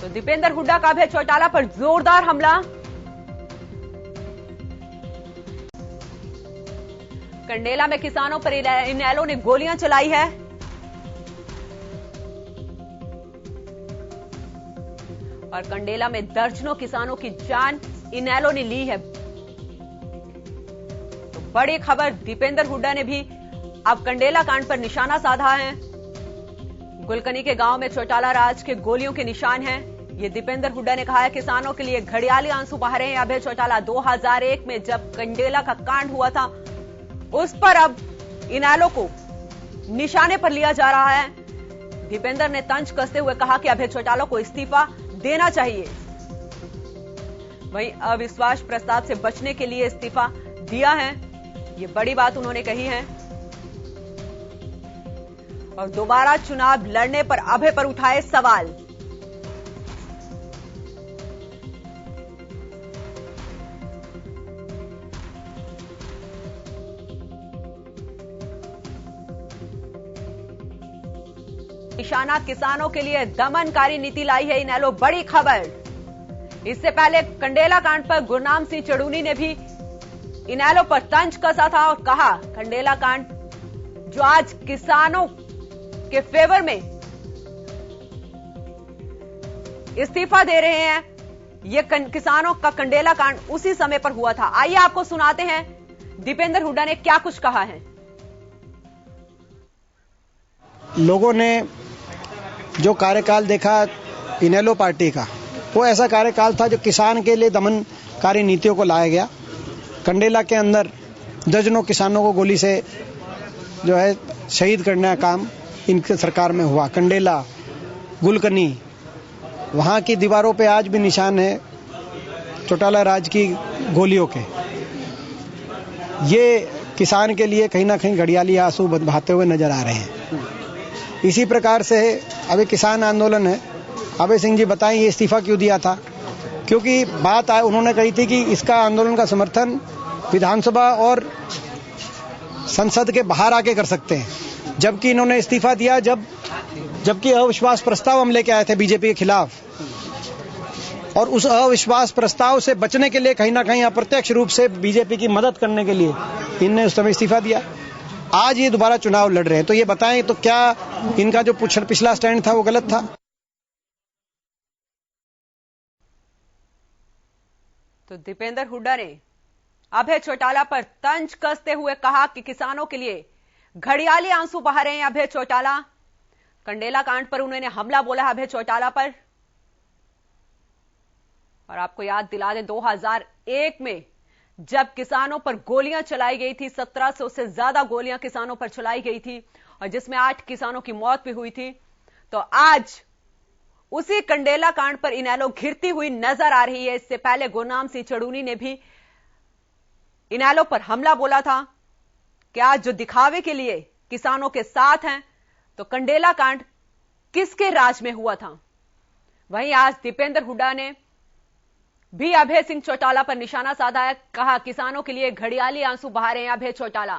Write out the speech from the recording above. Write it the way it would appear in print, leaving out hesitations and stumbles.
तो दीपेंद्र हुड्डा का अभय चौटाला पर जोरदार हमला। कंडेला में किसानों पर इनेलो ने गोलियां चलाई है। और कंडेला में दर्जनों किसानों की जान इनेलो ने ली है। तो बड़ी खबर, दीपेंद्र हुड्डा ने भी अब कंडेला कांड पर निशाना साधा है। गुलकनी के गांव में चौटाला राज के गोलियों के निशान हैं। ये दीपेंद्र हुड्डा ने कहा है किसानों के लिए घड़ियाली आंसू बहा रहे हैं अभय चौटाला। 2001 में जब कंडेला का कांड हुआ था उस पर अब इनेलो को निशाने पर लिया जा रहा है। दीपेंद्र ने तंज कसते हुए कहा कि अभय चौटाला को इस्तीफा देना चाहिए। वहीं अविश्वास प्रस्ताव से बचने के लिए इस्तीफा दिया है, ये बड़ी बात उन्होंने कही है। और दोबारा चुनाव लड़ने पर अभय पर उठाए सवाल। निशाना किसानों के लिए दमनकारी नीति लाई है इनेलो, बड़ी खबर। इससे पहले कंडेला कांड पर गुरनाम सिंह चड़ूनी ने भी इनेलो पर तंज कसा था और कहा कंडेला कांड जो आज किसानों के फेवर में इस्तीफा दे रहे हैं, ये किसानों का कंडेला कांड उसी समय पर हुआ था। आइए आपको सुनाते हैं दीपेंद्र हुड्डा ने क्या कुछ कहा है। लोगों ने जो कार्यकाल देखा इनेलो पार्टी का, वो ऐसा कार्यकाल था जो किसान के लिए दमनकारी नीतियों को लाया गया। कंडेला के अंदर दर्जनों किसानों को गोली से जो है शहीद करने का काम इनके सरकार में हुआ। कंडेला, गुलकनी, वहां की दीवारों पे आज भी निशान है चौटाला राज की गोलियों के। ये किसान के लिए कहीं ना कहीं घड़ियाली आंसू बहाते हुए नजर आ रहे हैं। इसी प्रकार से अभी किसान आंदोलन है। अभय सिंह जी बताएं ये इस्तीफा क्यों दिया था? क्योंकि बात उन्होंने कही थी कि इसका आंदोलन का समर्थन विधानसभा और संसद के बाहर आके कर सकते हैं, जबकि इन्होंने इस्तीफा दिया जबकि अविश्वास प्रस्ताव हम लेके आए थे बीजेपी के खिलाफ। और उस अविश्वास प्रस्ताव से बचने के लिए कहीं ना कहीं अप्रत्यक्ष रूप से बीजेपी की मदद करने के लिए इनने उस समय इस्तीफा दिया। आज ये दोबारा चुनाव लड़ रहे हैं, तो ये बताएं तो क्या इनका जो पिछला स्टैंड था वो गलत था? तो दीपेंद्र हुड्डा ने अभय चौटाला पर तंज कसते हुए कहा कि किसानों के लिए घड़ियाली आंसू बहा रहे हैं अभय चौटाला। कंडेला कांड पर उन्होंने हमला बोला है अभय चौटाला पर। और आपको याद दिला दें 2001 में जब किसानों पर गोलियां चलाई गई थी, 1700 से ज्यादा गोलियां किसानों पर चलाई गई थी और जिसमें 8 किसानों की मौत भी हुई थी। तो आज उसी कंडेला कांड पर इनेलो घिरती हुई नजर आ रही है। इससे पहले गुरनाम सिंह चड़ूनी ने भी इनेलो पर हमला बोला था कि आज जो दिखावे के लिए किसानों के साथ हैं, तो कंडेला कांड किसके राज में हुआ था। वहीं आज दीपेंद्र हुड्डा ने भी अभय सिंह चौटाला पर निशाना साधा है, कहा किसानों के लिए घड़ियाली आंसू बहा रहे हैं अभय चौटाला।